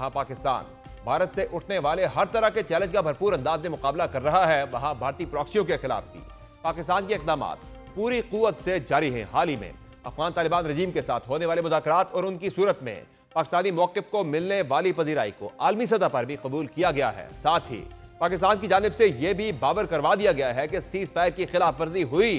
जहां पाकिस्तान भारत से उठने वाले हर तरह के चैलेंज का भरपूर अंदाज में मुकाबला कर रहा है, वहां भारतीय प्रॉक्सियों के खिलाफ भी पाकिस्तान के इकदाम पूरी कुव्वत से जारी हैं। हाल ही में अफगान तालिबान रजीम के साथ होने वाले मुज़ाकरात और उनकी सूरत में पाकिस्तानी मौक़िफ़ को मिलने वाली पजीराई को आलमी सतह पर भी कबूल किया गया है। साथ ही पाकिस्तान की जानिब से यह भी बावर करवा दिया गया है कि सीज़ फायर की खिलाफ वर्जी हुई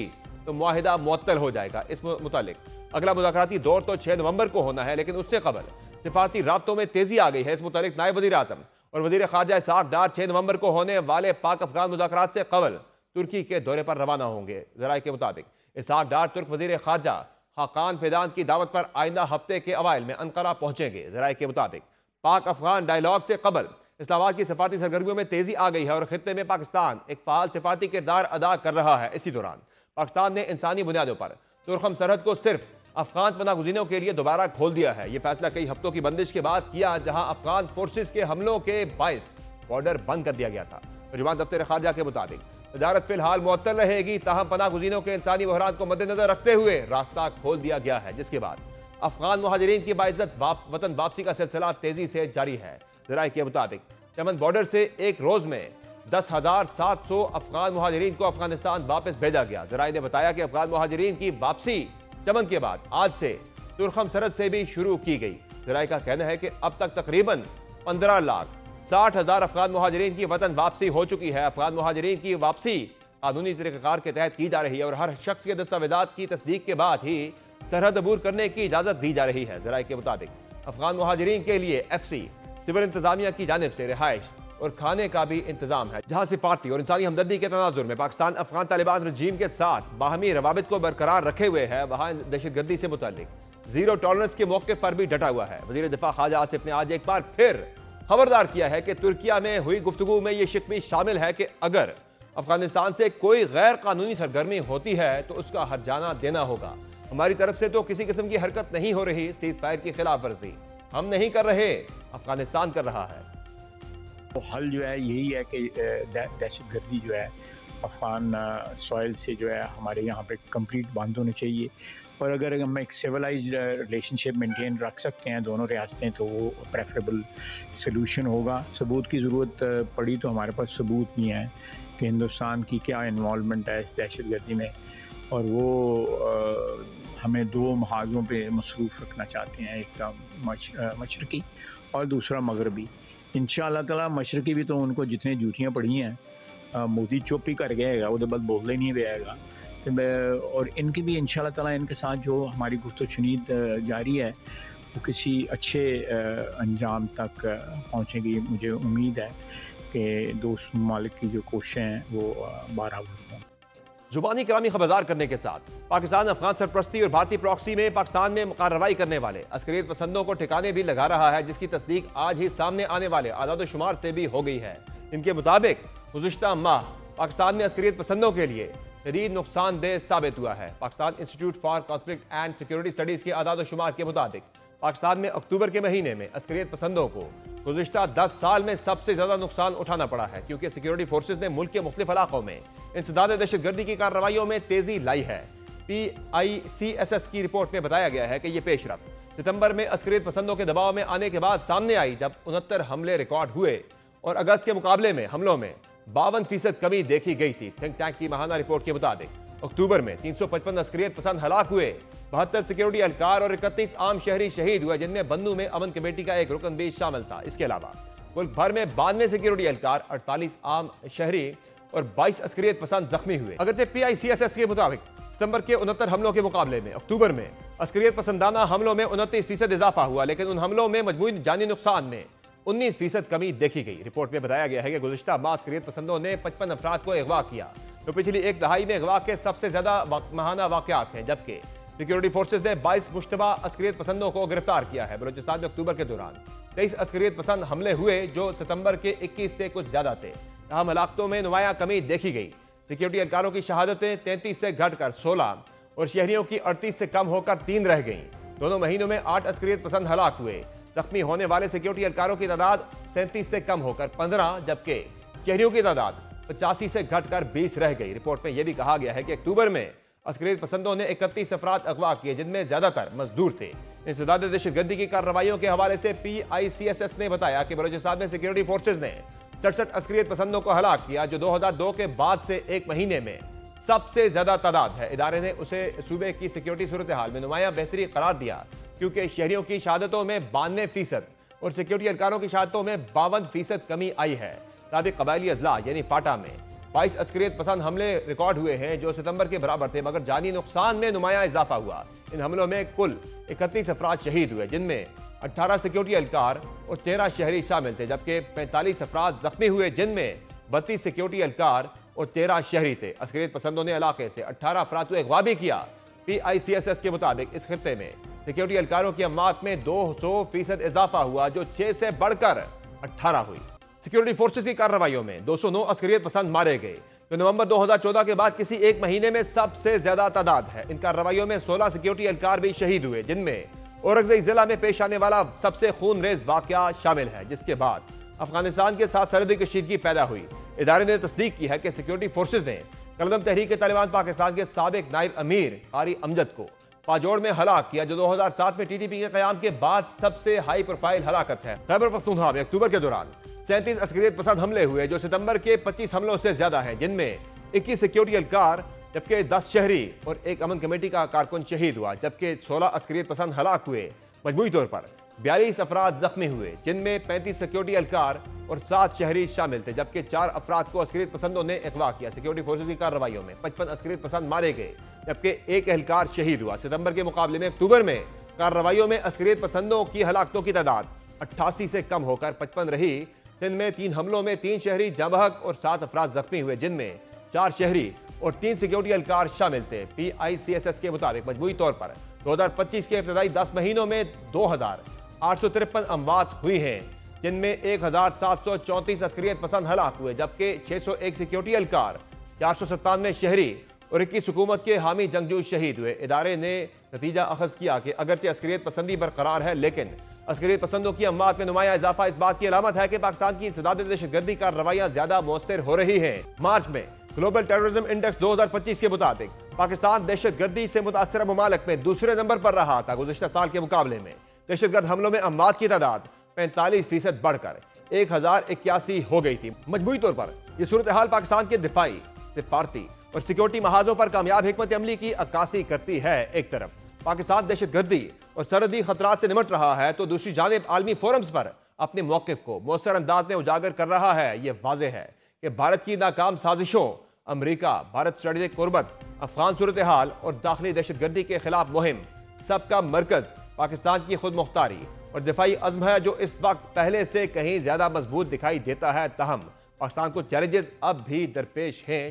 तो मुआहिदा मुअत्तल हो जाएगा। इस मुतालिक अगला मुज़ाकराती दौर तो 6 नवंबर को होना है, लेकिन उससे कबल सिफारती राब्तों में तेजी आ गई है। इस मुतालिक नायब वज़ीर आज़म और वज़ीर ख़ारजा इसहाक़ डार 6 नवंबर को होने वाले पाक अफगान मुज़ाकरात से कबल तुर्की के दौरे पर रवाना होंगे। ज़राए के मुताबिक इसहाक़ डार तुर्क वज़ीर ख़ारजा हाकान फिदान की दावत पर आइंदा हफ्ते के अवाइल में अंकारा पहुंचेंगे। ज़राए के मुताबिक पाक अफगान डायलॉग से कबल इस्लामाबाद की सिफारती सरगर्मियों में तेजी आ गई है और खित्ते में पाकिस्तान एक फ़ाल सिफारती किरदार अदा कर रहा है। इसी दौरान पाकिस्तान ने इंसानी बुनियादों पर तुर्खम सरहद को सिर्फ अफगान पनागुज़ीनों के लिए दोबारा खोल दिया है। यह फैसला कई हफ्तों की बंदिश के बाद किया, जहां अफगान फोर्सेस के हमलों के बायस बॉर्डर बंद कर दिया गया था। तर्जुमान दफ्तर खारजा के मुताबिक तजारत फिलहाल मुअत्तल रहेगी, ताहम पनागुज़ीनों के इंसानी बहरान को मद्देनजर रखते हुए रास्ता खोल दिया गया है, जिसके बाद अफगान मुहाजिरीन की बाइज्जत वतन वापसी का सिलसिला तेजी से जारी है। ज़राए के मुताबिक चमन बॉर्डर से एक रोज में 10,700 अफगान मुहाजिरीन को अफगानिस्तान वापस भेजा गया। ज़राए ने बताया कि अफगान मुहाजिरीन की वापसी चमन के बाद आज से तुर्खम सरहद से भी शुरू की गई। ज़राए का कहना है कि अब तक तकरीबन 15,60,000 अफगान मुहाजिरीन की वतन वापसी हो चुकी है। अफगान मुहाजिरीन की वापसी कानूनी तरीक़ाकार के तहत की जा रही है और हर शख्स के दस्तावेजात की तस्दीक के बाद ही सरहद अबूर करने की इजाज़त दी जा रही है। ज़राए के मुताबिक अफगान मुहाजिरीन के लिए FC सिविल इंतजामिया की जानिब से रिहाइश और खाने का भी इंतजाम है, जहां से पार्टी और इंसानी हमदर्दी के तनाजुर में पाकिस्तान अफगान तालिबान रजीम के साथ बाहमी रवाबित को बरकरार रखे हुए है, वहां दहशतगर्दी से मुताल्लिक जीरो टॉलरेंस के मौके पर भी डटा हुआ है। वज़ीर दिफा ख्वाजा आसिफ ने आज एक बार फिर खबरदार किया है कि तुर्किया में हुई गुफ्तगू में यह शिकवी शामिल है कि अगर अफगानिस्तान से कोई गैर कानूनी सरगर्मी होती है तो उसका हर्जाना देना होगा। हमारी तरफ से तो किसी किस्म की हरकत नहीं हो रही, सीज फायर की खिलाफ वर्जी हम नहीं कर रहे, अफगानिस्तान कर रहा है। तो हल जो है यही है कि दहशतगर्दी जो है अफगान सॉइल से जो है हमारे यहाँ पे कंप्लीट बंद होनी चाहिए और अगर हम एक सिविलाइज्ड रिलेशनशिप मेंटेन रख सकते हैं दोनों रियासतें तो वो प्रेफरेबल सलूशन होगा। सबूत की ज़रूरत पड़ी तो हमारे पास सबूत नहीं है कि हिंदुस्तान की क्या इन्वॉल्वमेंट है इस दहशतगर्दी में और वो हमें दो महाजों पे मसरूफ़ रखना चाहते हैं, एक मशरक़ी और दूसरा मगरबी। इंशाअल्लाह ताला मशरक़ी भी तो उनको जितने जूतियाँ पड़ी हैं मोदी चुप ही कर गएगा, वो तो बस बोलने नहीं देगा और इनकी भी इंशाअल्लाह ताला इनके साथ जो हमारी गुफ्तगू-ओ-शुनीद जारी है वो किसी अच्छे अंजाम तक पहुँचेगी। मुझे उम्मीद है कि दोस्त ममालिक की जो कोशिशें हैं वो बराबर हों। जुबानी कलामी खबरदार करने के साथ पाकिस्तान अफगान सरपरस्ती और भारतीय प्रॉक्सी में पाकिस्तान में कार्रवाई करने वाले अस्करियत पसंदों को ठिकाने भी लगा रहा है, जिसकी तस्दीक आज ही सामने आने वाले आदाद शुमार से भी हो गई है। इनके मुताबिक गुज़िश्ता माह पाकिस्तान में अस्करियत पसंदों के लिए शदीद नुकसानदेह साबित हुआ है। Pakistan institute for conflict and security studies के आदाद शुमार के मुताबिक पाकिस्तान में अक्टूबर के महीने में अस्करियत पसंदों को गुज़िश्ता 10 साल में सबसे ज़्यादा नुकसान उठाना पड़ा है, क्योंकि सिक्योरिटी फोर्सेज ने मुल्क के मुख्तलिफ इलाकों में इंसदाद दहशतगर्दी की कार्रवाइयों में तेजी लाई है। PICSS की रिपोर्ट में बताया गया है कि यह पेशरफ्त सितंबर में अस्करियत पसंदों के दबाव में आने के बाद सामने आई, जब 69 हमले रिकॉर्ड हुए और अगस्त के मुकाबले में हमलों में 52% कमी देखी गई थी। थिंक टैंक की माहाना रिपोर्ट के मुताबिक अक्टूबर में 355 अस्करियत पसंद हलाक हुए, 72 सिक्योरिटी एहलकार और 31 आम शहरी शहीद हुए, जिनमें बन्नू में अमन कमेटी का एक रुकन भी शामिल था। इसके अलावा मुल्क भर में 92 सिक्योरिटी एहलकार, 48 आम शहरी और 22 अस्करियत पसंद जख्मी हुए। अगरचे PICSS के मुताबिक सितंबर के 69 हमलों के मुकाबले में अक्टूबर में अस्करियत पसंदाना हमलों में 29% इजाफा हुआ, लेकिन उन हमलों में मजमूई जानी नुकसान में 19% कमी देखी गई। रिपोर्ट में बताया गया है कि गुज़िश्ता माह अस्करियत पसंदों ने 55 अफराद को अगवा किया, तो पिछली एक दहाई में अगवा के सबसे ज्यादा माहाना वाकयात हैं, जबकि सिक्योरिटी फोर्सेज ने 22 मुश्तबा अस्करियत पसंदों को गिरफ्तार किया है। बलूचिस्तान में अक्टूबर के दौरान 23 अस्करियत पसंद हमले हुए, जो सितंबर के 21 से कुछ ज्यादा थे। तमाम इलाकों में नुमाया कमी देखी गई। सिक्योरिटी एहलकारों की शहादतें 33 से घटकर 16 और शहरियों की 38 से कम होकर 3 रह गईं। दोनों महीनों में 8 अस्करियत पसंद हलाक हुए। जख्मी होने वाले सिक्योरिटी एहलकारों की तादाद 37 से कम होकर 15, जबकि शहरियों की तादाद 85 से घटकर 20 रह गई। रिपोर्ट में यह भी कहा गया है कि अक्टूबर में अस्करियत पसंदों ने 31 अफराद अगवा किए, जिनमें ज्यादातर मजदूर थे। इंसदाद दहशतगर्दी की कार्रवाइयों के हवाले से PICSS ने बताया कि बलूचिस्तान में सिक्योरिटी फोर्सेज ने 67 अस्करियत पसंदों को हलाक किया, जो 2002 के बाद से एक महीने में सबसे ज्यादा तादाद है। इदारे ने उसे सूबे की सिक्योरिटी सूरत हाल में नुमाया बेहतरी करार दिया, क्योंकि शहरियों की शहादतों में 92% और सिक्योरिटी एहलकारों की शहादतों में 52% कमी आई है। साबिक कबायली अजला यानी फाटा में 22 अस्करियत पसंद हमले रिकॉर्ड हुए हैं, जो सितंबर के बराबर थे, मगर जानी नुकसान में नुमाया इजाफा हुआ। इन हमलों में कुल 31 अफराद शहीद हुए, जिनमें 18 सिक्योरिटी एहलकार और 13 शहरी शामिल थे, जबकि 45 अफराद जख्मी हुए, जिनमें 32 सिक्योरिटी एहलकार और 13 शहरी थे। अस्करियत पसंदों ने इलाके से 18 अफराद को अगवा भी किया। PICSS के मुताबिक इस खत्ते में सिक्योरिटी एहलकारों की अमवात में 200% इजाफा हुआ, जो 6 से बढ़कर 18 हुई। सिक्योरिटी फोर्सेज की कार्रवाइयों में 209 अस्करियत पसंद मारे गए, जो नवंबर 2014 के बाद किसी एक महीने में सबसे ज्यादा तादाद है। इन कार्रवाइयों में 16 सिक्योरिटी एहलकार भी शहीद हुए, जिनमें औरंगजेब जिला में पेश आने वाला सबसे खूनरेज वाकया शामिल है, जिसके बाद अफगानिस्तान के साथ सरहदी कशीदगी पैदा हुई। इदारे ने तस्दीक की है कि सिक्योरिटी फोर्सेज ने कलदम तहरीक तालिबान पाकिस्तान के साबिक नायब अमीर कारी अमजद को पाजोड़ में हलाक किया, जो 2007 में TTP के कयाम के बाद सबसे हाई प्रोफाइल हलाकत है। खैबर पख्तूनख्वा में अक्टूबर के दौरान 37 अस्करियत पसंद हमले हुए, जो सितंबर के 25 हमलों से ज्यादा हैं, जिनमें 21 सिक्योरिटी एहलकार जबकि 10 शहरी और एक अमन कमेटी का कारकुन शहीद हुआ, जबकि 16 अस्करियत पसंद हलाक हुए। मजमूई तौर पर 42 अफराद जख्मी हुए, जिनमें 35 सिक्योरिटी एहलकार और 7 शहरी शामिल थे, जबकि 4 अफराद को अस्करियत पसंदों ने अगवा किया। सिक्योरिटी फोर्सेज की कार्रवाइयों में 55 अस्करियत पसंद मारे गए, जबकि एक एहलकार शहीद हुआ। सितंबर के मुकाबले में अक्टूबर में कार्रवाइयों में अस्करियत पसंदों की हलाकतों की तादाद 88 से कम होकर 55 रही। सिंध में 3 हमलों में 3 शहरी जबहक और 7 अफराद जख्मी हुए, जिनमें 4 शहरी और 3 सिक्योरिटी एहलकार शामिल थे। PICSS के मुताबिक मजमूई तौर पर 2025 के इब्तदाई 10 महीनों में 2853 अमवात हुई हैं, जिनमें 1734 अस्करियत पसंद हलाक हुए, जबकि 601 सिक्योरिटी एहलकार, 497 शहरी और 21 हुकूमत के हामी जंगजू शहीद हुए। इदारे ने नतीजा अखज़ किया कि अगरचे अस्करियत पसंदी बरकरार है, लेकिन अस्करियत पसंदों की अमवात में नुमाया इजाफा इस बात की अलामत है कि पाकिस्तान की इंसदाद दहशतगर्दी कार्रवाइयां ज्यादा मौसर हो रही हैं। मार्च में ग्लोबल टेररिज्म इंडेक्स 2025 के मुताबिक पाकिस्तान दहशतगर्दी से मुतासर ममालिक में दूसरे नंबर पर रहा था। गुज़िश्ता साल के मुकाबले में दहशतगर्द हमलों में अमवात की तादाद 45% बढ़कर 1081 हो गई थी। मजमूई तौर पर यह सूरत हाल पाकिस्तान के दिफाई, सिफारती और सिक्योरिटी महाजों पर कामयाब हिकमत अमली की अक्कासी करती है। एक तरफ पाकिस्तान दहशतगर्दी और सरहदी खतरात से निमट रहा है, तो दूसरी जानिब आलमी फोरम्स पर अपने मौक़िफ़ को मौसर अंदाज में उजागर कर रहा है। यह वाज़ेह है कि भारत की नाकाम साजिशों, अमरीका, भारत स्ट्रेटेजिक कुर्बत, अफगान सूरत हाल और दाखिली दहशतगर्दी के खिलाफ मुहिम, सबका मरकज पाकिस्तान की खुद मुख्तारी और दिफाई अज़्म है, जो इस वक्त पहले से कहीं ज्यादा मजबूत दिखाई देता है। तहम पाकिस्तान को चैलेंजेस अब भी दरपेश हैं।